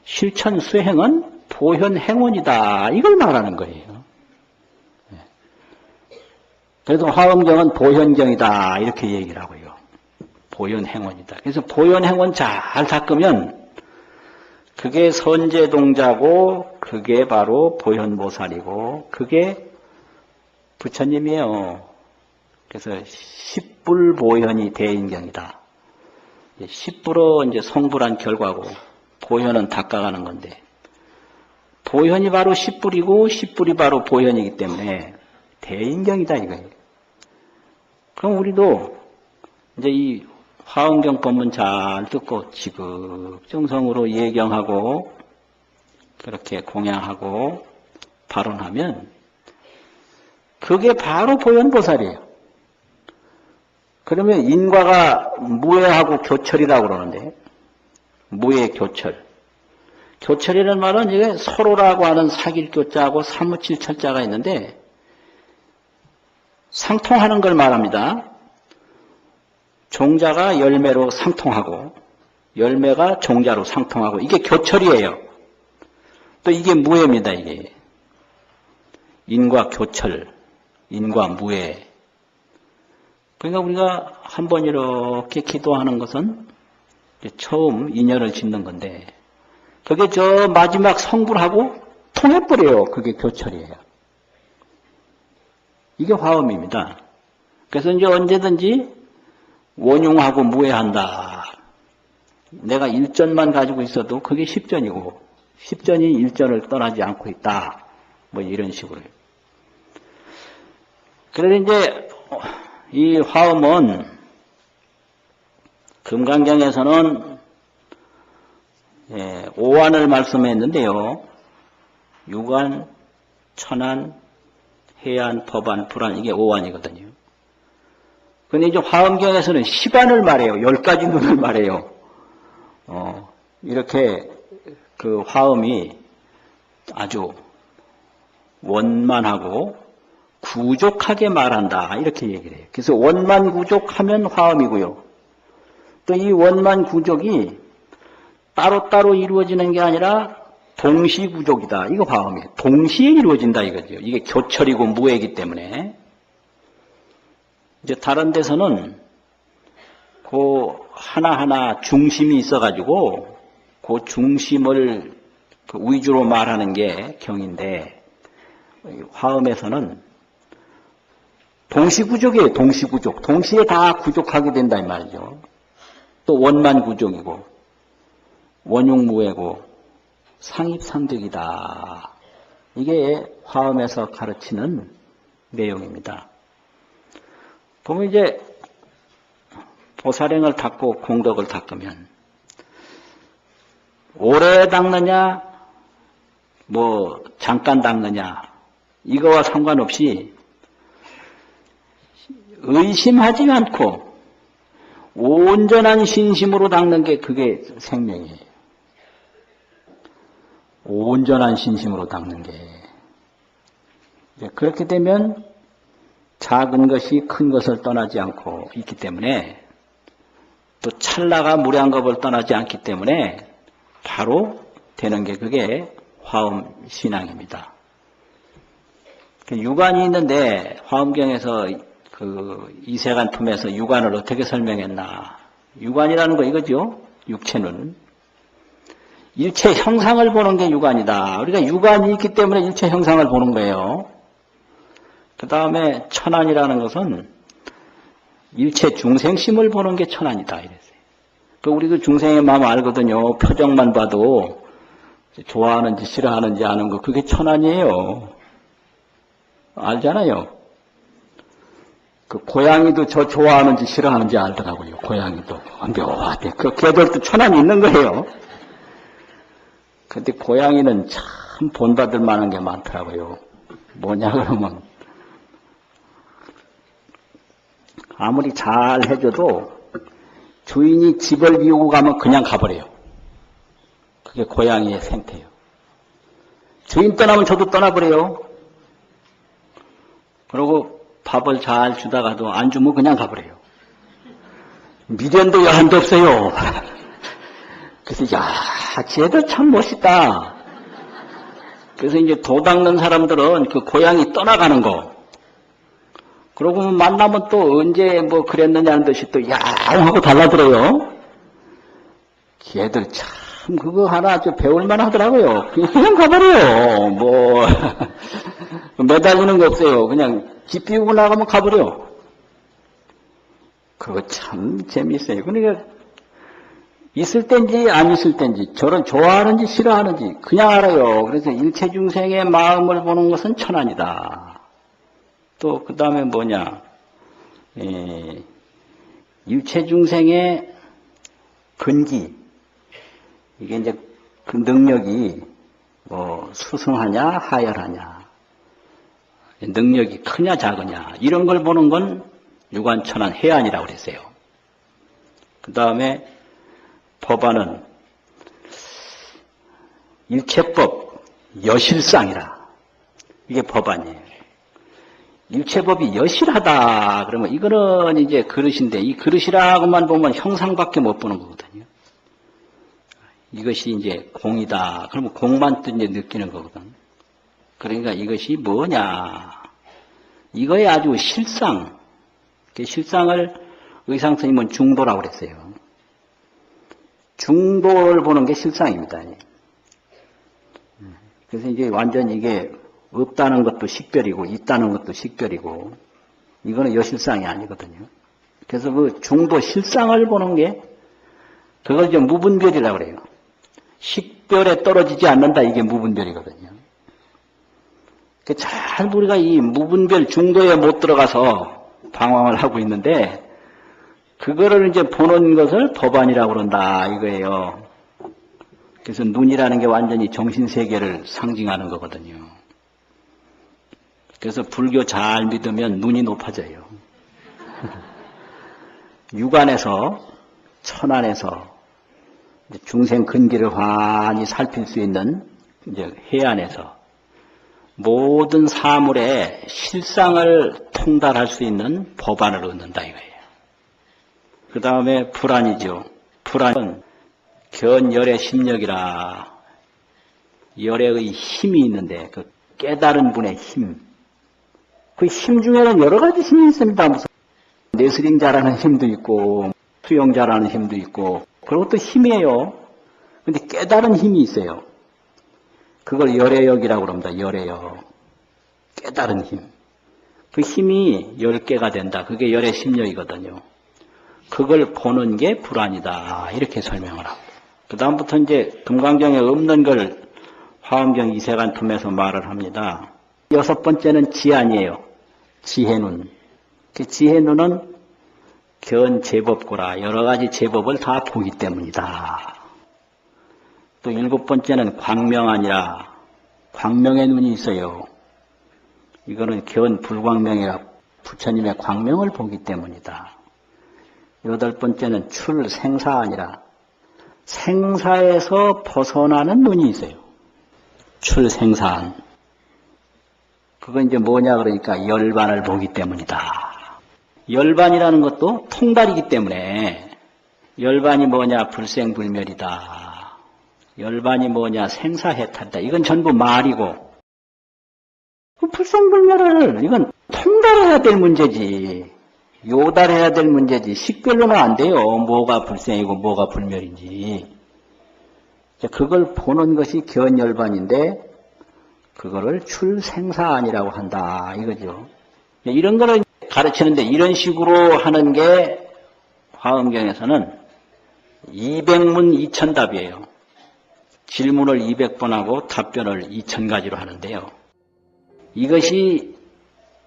실천 수행은 보현 행원이다. 이걸 말하는 거예요. 그래도 화엄경은 보현경이다. 이렇게 얘기를 하고요. 보현 행원이다. 그래서 보현 행원 잘 닦으면 그게 선제동자고 그게 바로 보현보살이고 그게 부처님이에요. 그래서 십불보현이 대인경이다. 십불은 이제 성불한 결과고 보현은 닦아가는 건데 보현이 바로 십불이고 십불이 바로 보현이기 때문에 대인경이다 이거예요. 그럼 우리도 이제 이 화엄경 법문 잘 듣고 지극정성으로 예경하고 그렇게 공양하고 발언하면 그게 바로 보현보살이에요. 그러면 인과가 무해하고 교철이라고 그러는데 무해 교철. 교철이라는 말은 이게 서로라고 하는 사귈 교자하고 사무칠 철자가 있는데 상통하는 걸 말합니다. 종자가 열매로 상통하고 열매가 종자로 상통하고 이게 교철이에요. 또 이게 무해입니다. 이게 인과 교철, 인과 무해. 그러니까 우리가 한번 이렇게 기도하는 것은 처음 인연을 짓는 건데 그게 저 마지막 성불하고 통해버려요. 그게 교철이에요. 이게 화엄입니다. 그래서 이제 언제든지 원흉하고 무해한다. 내가 일전만 가지고 있어도 그게 십전이고 십전이 일전을 떠나지 않고 있다. 뭐 이런 식으로. 그래서 이제 이 화음은 금강경에서는 오한을 말씀했는데요. 유관, 천안, 해안, 법안, 불안 이게 오한이거든요. 근데 이제 화엄경에서는 10안을 말해요. 10가지 눈을 말해요. 이렇게 그 화음이 아주 원만하고 구족하게 말한다. 이렇게 얘기를 해요. 그래서 원만구족하면 화음이고요. 또 이 원만구족이 따로따로 이루어지는 게 아니라 동시구족이다. 이거 화음이에요. 동시에 이루어진다 이거죠. 이게 교철이고 무해이기 때문에. 이제 다른 데서는 그 하나하나 중심이 있어가지고 그 중심을 그 위주로 말하는 게 경인데 화음에서는 동시구족이에요. 동시구족. 동시에 다 구족하게 된다 이 말이죠. 또 원만구족이고 원육무해고 상입상득이다. 이게 화음에서 가르치는 내용입니다. 보면 이제 보살행을 닦고 공덕을 닦으면 오래 닦느냐 뭐 잠깐 닦느냐 이거와 상관없이 의심하지 않고 온전한 신심으로 닦는 게 그게 생명이에요. 온전한 신심으로 닦는 게. 그렇게 되면 작은 것이 큰 것을 떠나지 않고 있기 때문에 또 찰나가 무량겁을 떠나지 않기 때문에 바로 되는 게 그게 화엄 신앙입니다. 유관이 있는데 화엄경에서 그 이세간품에서 유관을 어떻게 설명했나. 유관이라는 거 이거죠. 육체는. 일체 형상을 보는 게 유관이다. 우리가 유관이 있기 때문에 일체 형상을 보는 거예요. 그 다음에 천안이라는 것은 일체 중생심을 보는 게 천안이다. 이랬어요. 우리 그 중생의 마음 알거든요. 표정만 봐도 좋아하는지 싫어하는지 아는 거 그게 천안이에요. 알잖아요. 그 고양이도 저 좋아하는지 싫어하는지 알더라고요. 고양이도. 묘하게. 그 개들도 천안이 있는 거예요. 근데 고양이는 참 본받을 만한 게 많더라고요. 뭐냐 그러면 아무리 잘 해줘도 주인이 집을 비우고 가면 그냥 가버려요. 그게 고양이의 생태예요. 주인 떠나면 저도 떠나버려요. 그리고 밥을 잘 주다가도 안 주면 그냥 가버려요. 미련도 여한도 없어요. 그래서 야, 쟤도 참 멋있다. 그래서 이제 도 닦는 사람들은 그 고양이 떠나가는 거. 그러고 만나면 또 언제 뭐 그랬느냐는 듯이 또 야옹하고 달라들어요. 걔들 참 그거 하나 좀 배울만 하더라고요. 그냥 가버려요. 뭐 매달리는 거 없어요. 그냥 집 비우고 나가면 가버려. 그거 참 재미있어요. 그러니까 있을 땐지 안 있을 땐지 저를 좋아하는지 싫어하는지 그냥 알아요. 그래서 일체 중생의 마음을 보는 것은 천안이다. 또 그 다음에 뭐냐, 일체 중생의 근기, 이게 이제 그 능력이 뭐 수승하냐 하열하냐, 능력이 크냐 작으냐 이런 걸 보는 건 유관천안 해안이라고 그랬어요. 그 다음에 법안은 일체법 여실상이라. 이게 법안이에요. 일체법이 여실하다 그러면 이거는 이제 그릇인데 이 그릇이라고만 보면 형상밖에 못 보는 거거든요. 이것이 이제 공이다 그러면 공만 또 이제 느끼는 거거든. 그러니까 이것이 뭐냐, 이거에 아주 실상, 그 실상을 의상 스님은 중도라고 그랬어요. 중도를 보는 게 실상입니다. 그래서 이제 완전 이게 없다는 것도 식별이고 있다는 것도 식별이고 이거는 여실상이 아니거든요. 그래서 그 중도 실상을 보는 게 그걸 이제 무분별이라고 그래요. 식별에 떨어지지 않는다 이게 무분별이거든요. 잘 우리가 이 무분별 중도에 못 들어가서 방황을 하고 있는데, 그거를 이제 보는 것을 법안이라고 그런다 이거예요. 그래서 눈이라는 게 완전히 정신세계를 상징하는 거거든요. 그래서 불교 잘 믿으면 눈이 높아져요. 육안에서, 천안에서 중생 근기를 환히 살필 수 있는 이제 해안에서 모든 사물의 실상을 통달할 수 있는 법안을 얻는다 이거예요. 그 다음에 불안이죠. 불안은 견열의 심력이라, 열의 힘이 있는데 그 깨달은 분의 힘, 그 힘 중에는 여러 가지 힘이 있습니다. 무슨 레슬링 잘하는 힘도 있고 수영 잘하는 힘도 있고 그런 것도 힘이에요. 근데 깨달은 힘이 있어요. 그걸 열애역이라고 합니다. 열애역. 깨달은 힘. 그 힘이 10개가 된다. 그게 열의 심력이거든요. 그걸 보는 게 불안이다. 이렇게 설명을 하고. 그 다음부터 이제 금강경에 없는 걸 화엄경 이세간품에서 말을 합니다. 6번째는 지안이에요. 지혜눈. 그 지혜눈은 견제법고라. 여러 가지 제법을 다 보기 때문이다. 또 7번째는 광명아니라. 광명의 눈이 있어요. 이거는 견불광명이라 부처님의 광명을 보기 때문이다. 8번째는 출생사아니라. 생사에서 벗어나는 눈이 있어요. 출생사안. 그건 이제 뭐냐 그러니까 열반을 보기 때문이다. 열반이라는 것도 통달이기 때문에 열반이 뭐냐 불생불멸이다. 열반이 뭐냐 생사해탈이다. 이건 전부 말이고 그 불생불멸을 이건 통달해야 될 문제지. 요달해야 될 문제지. 식별로는 안 돼요. 뭐가 불생이고 뭐가 불멸인지. 그걸 보는 것이 견열반인데 그거를 출생사안이라고 한다 이거죠. 이런 거를 가르치는데 이런 식으로 하는 게 화엄경에서는 200문 2000답이에요. 질문을 200번 하고 답변을 2000가지로 하는데요. 이것이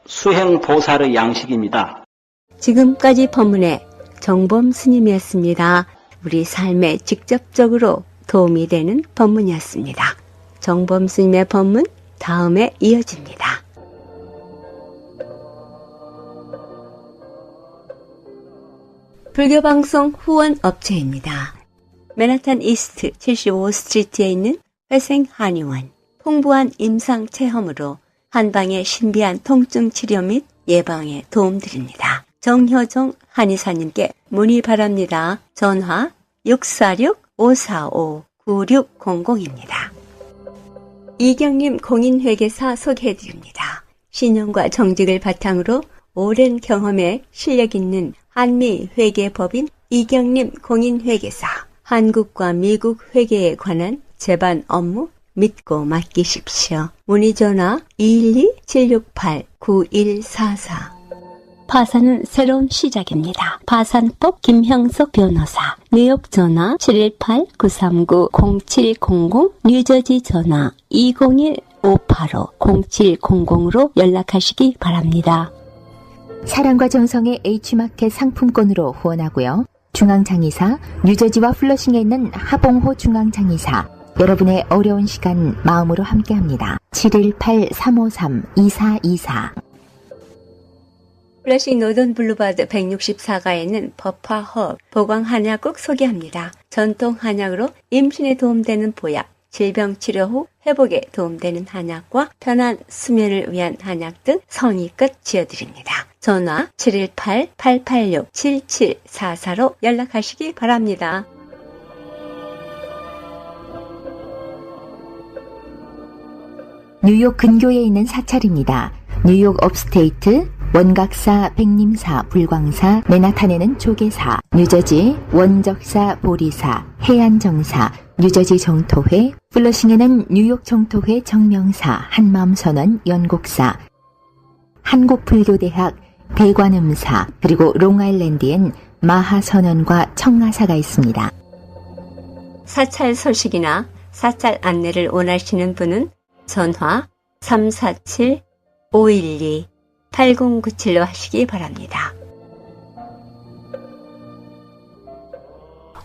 수행보살의 양식입니다. 지금까지 법문의 정범 스님이었습니다. 우리 삶에 직접적으로 도움이 되는 법문이었습니다. 정범 스님의 법문 다음에 이어집니다. 불교방송 후원업체입니다. 맨하탄 이스트 75스트리트에 있는 회생한의원, 풍부한 임상체험으로 한방의 신비한 통증 치료 및 예방에 도움드립니다. 정효정 한의사님께 문의 바랍니다. 전화 646-545-9600입니다. 이경림 공인회계사 소개해드립니다. 신용과 정직을 바탕으로 오랜 경험에 실력 있는 한미회계법인 이경림 공인회계사. 한국과 미국 회계에 관한 제반 업무 믿고 맡기십시오. 문의 전화 212-768-9144. 파산은 새로운 시작입니다. 파산법 김형석 변호사. 뉴욕 전화 718-939-0700, 뉴저지 전화 201-585-0700으로 연락하시기 바랍니다. 사랑과 정성의 H마켓 상품권으로 후원하고요. 중앙장의사, 뉴저지와 플러싱에 있는 하봉호 중앙장의사, 여러분의 어려운 시간 마음으로 함께합니다. 718-353-2424. 플러싱 노던 블루바드 164가에 있는 버파허 보광 한약국 소개합니다. 전통 한약으로 임신에 도움되는 보약, 질병치료 후 회복에 도움되는 한약과 편한 수면을 위한 한약 등 성의껏 지어드립니다. 전화 718-886-7744로 연락하시기 바랍니다. 뉴욕 근교에 있는 사찰입니다. 뉴욕 업스테이트, 원각사, 백림사, 불광사, 맨하탄에는 조계사, 뉴저지, 원적사, 보리사, 해안정사, 뉴저지 정토회, 플러싱에는 뉴욕 정토회 정명사, 한마음선원, 연곡사, 한국불교대학, 대관음사, 그리고 롱아일랜드엔 마하선원과 청가사가 있습니다. 사찰 소식이나 사찰 안내를 원하시는 분은 전화 347-512-8097로 하시기 바랍니다.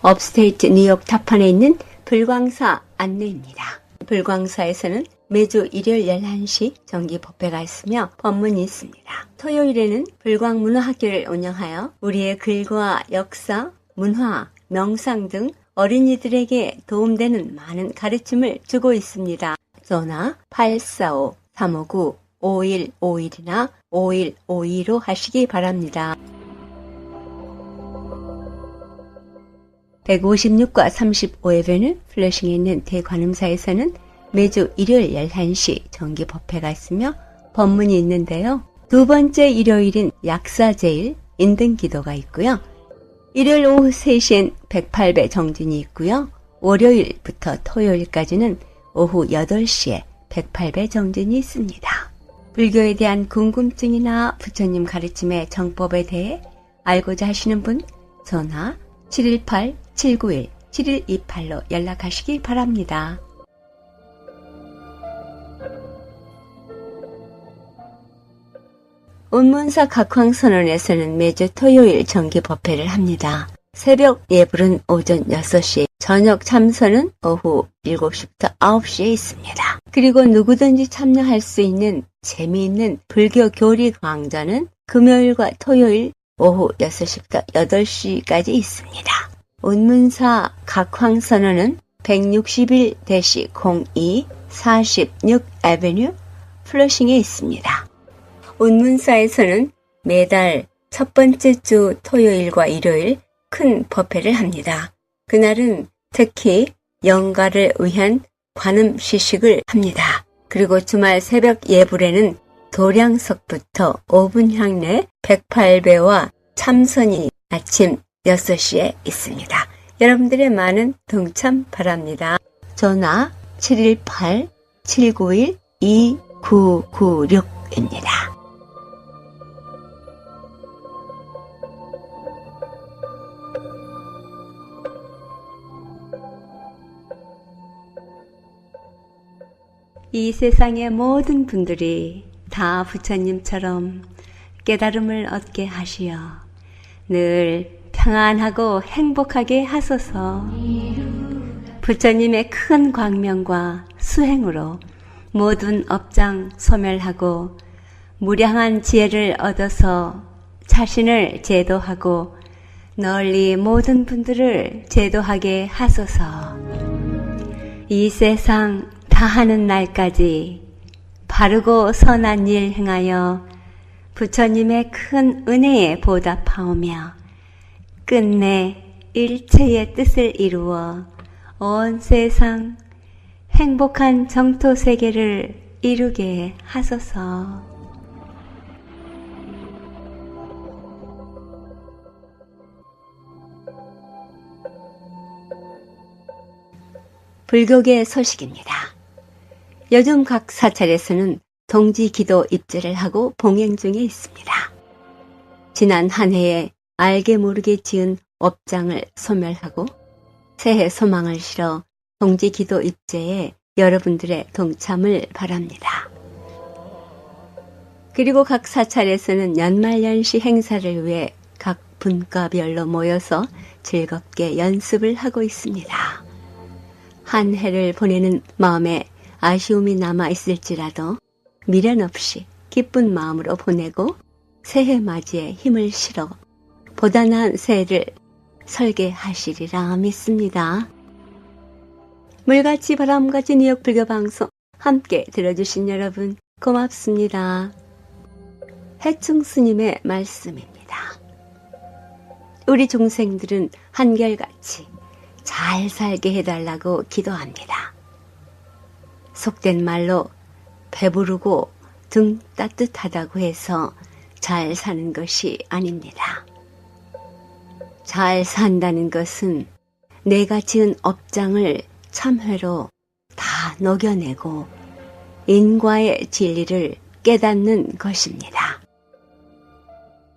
업스테이트 뉴욕 타판에 있는 불광사 안내입니다. 불광사에서는 매주 일요일 11시 정기 법회가 있으며 법문이 있습니다. 토요일에는 불광문화학교를 운영하여 우리의 글과 역사, 문화, 명상 등 어린이들에게 도움되는 많은 가르침을 주고 있습니다. 전화 845-359-5151이나 5152로 하시기 바랍니다. 156과 35에베뉴 플러싱에 있는 대관음사에서는 매주 일요일 11시 정기 법회가 있으며 법문이 있는데요. 두 번째 일요일인 약사제일 인등기도가 있고요. 일요일 오후 3시엔 108배 정진이 있고요. 월요일부터 토요일까지는 오후 8시에 108배 정진이 있습니다. 불교에 대한 궁금증이나 부처님 가르침의 정법에 대해 알고자 하시는 분 전화 718-791-7128로 연락하시기 바랍니다. 운문사 각황선언에서는 매주 토요일 정기 법회를 합니다. 새벽 예불은 오전 6시, 저녁 참선은 오후 7시부터 9시에 있습니다. 그리고 누구든지 참여할 수 있는 재미있는 불교 교리 강좌는 금요일과 토요일 오후 6시부터 8시까지 있습니다. 운문사 각황선언은 161-02 46 애베뉴 플러싱에 있습니다. 운문사에서는 매달 첫 번째 주 토요일과 일요일 큰 법회를 합니다. 그날은 특히 영가를 위한 관음 시식을 합니다. 그리고 주말 새벽 예불에는 도량석부터 5분 향내 108배와 참선이 아침 6시에 있습니다. 여러분들의 많은 동참 바랍니다. 전화 718-791-2996입니다. 이 세상의 모든 분들이 다 부처님처럼 깨달음을 얻게 하시어 늘 평안하고 행복하게 하소서. 부처님의 큰 광명과 수행으로 모든 업장 소멸하고 무량한 지혜를 얻어서 자신을 제도하고 널리 모든 분들을 제도하게 하소서. 이 세상 다하는 날까지 바르고 선한 일 행하여 부처님의 큰 은혜에 보답하오며 끝내 일체의 뜻을 이루어 온 세상 행복한 정토 세계를 이루게 하소서. 불교계 소식입니다. 요즘 각 사찰에서는 동지기도 입제를 하고 봉행 중에 있습니다. 지난 한 해에 알게 모르게 지은 업장을 소멸하고 새해 소망을 실어 동지기도 입제에 여러분들의 동참을 바랍니다. 그리고 각 사찰에서는 연말연시 행사를 위해 각 분과별로 모여서 즐겁게 연습을 하고 있습니다. 한 해를 보내는 마음에 아쉬움이 남아 있을지라도 미련 없이 기쁜 마음으로 보내고 새해 맞이에 힘을 실어 보다 나은 새해를 설계하시리라 믿습니다. 물같이 바람같이 뉴욕 불교방송 함께 들어주신 여러분 고맙습니다. 해충 스님의 말씀입니다. 우리 중생들은 한결같이 잘 살게 해달라고 기도합니다. 속된 말로 배부르고 등 따뜻하다고 해서 잘 사는 것이 아닙니다. 잘 산다는 것은 내가 지은 업장을 참회로 다 녹여내고 인과의 진리를 깨닫는 것입니다.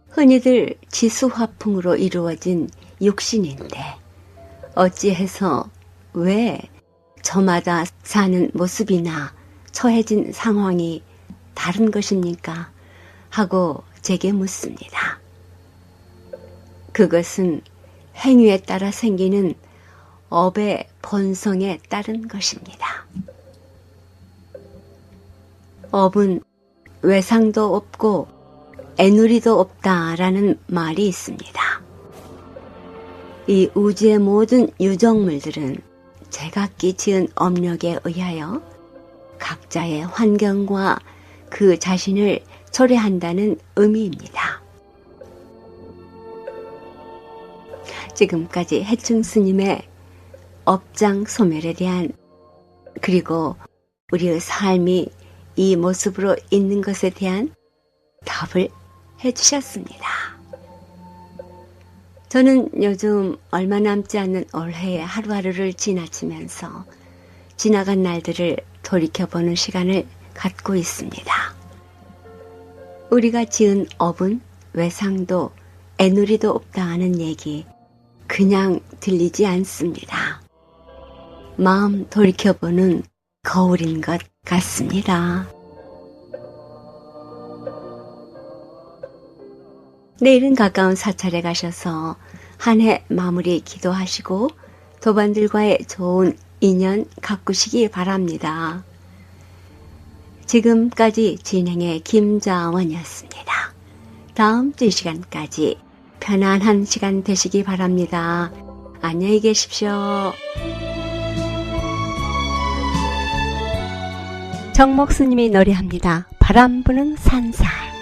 흔히들 지수화풍으로 이루어진 육신인데 어찌해서 왜 저마다 사는 모습이나 처해진 상황이 다른 것입니까? 하고 제게 묻습니다. 그것은 행위에 따라 생기는 업의 본성에 따른 것입니다. 업은 외상도 없고 애누리도 없다라는 말이 있습니다. 이 우주의 모든 유정물들은 제각기 지은 업력에 의하여 각자의 환경과 그 자신을 초래한다는 의미입니다. 지금까지 해충 스님의 업장 소멸에 대한 그리고 우리의 삶이 이 모습으로 있는 것에 대한 답을 해주셨습니다. 저는 요즘 얼마 남지 않는 올해의 하루하루를 지나치면서 지나간 날들을 돌이켜보는 시간을 갖고 있습니다. 우리가 지은 업은 외상도 애누리도 없다 하는 얘기 그냥 들리지 않습니다. 마음 돌이켜보는 거울인 것 같습니다. 내일은 가까운 사찰에 가셔서 한 해 마무리 기도하시고 도반들과의 좋은 인연 가꾸시기 바랍니다. 지금까지 진행의 김자원이었습니다. 다음 주 시간까지 편안한 시간 되시기 바랍니다. 안녕히 계십시오. 정목 스님이 노래합니다. 바람 부는 산사.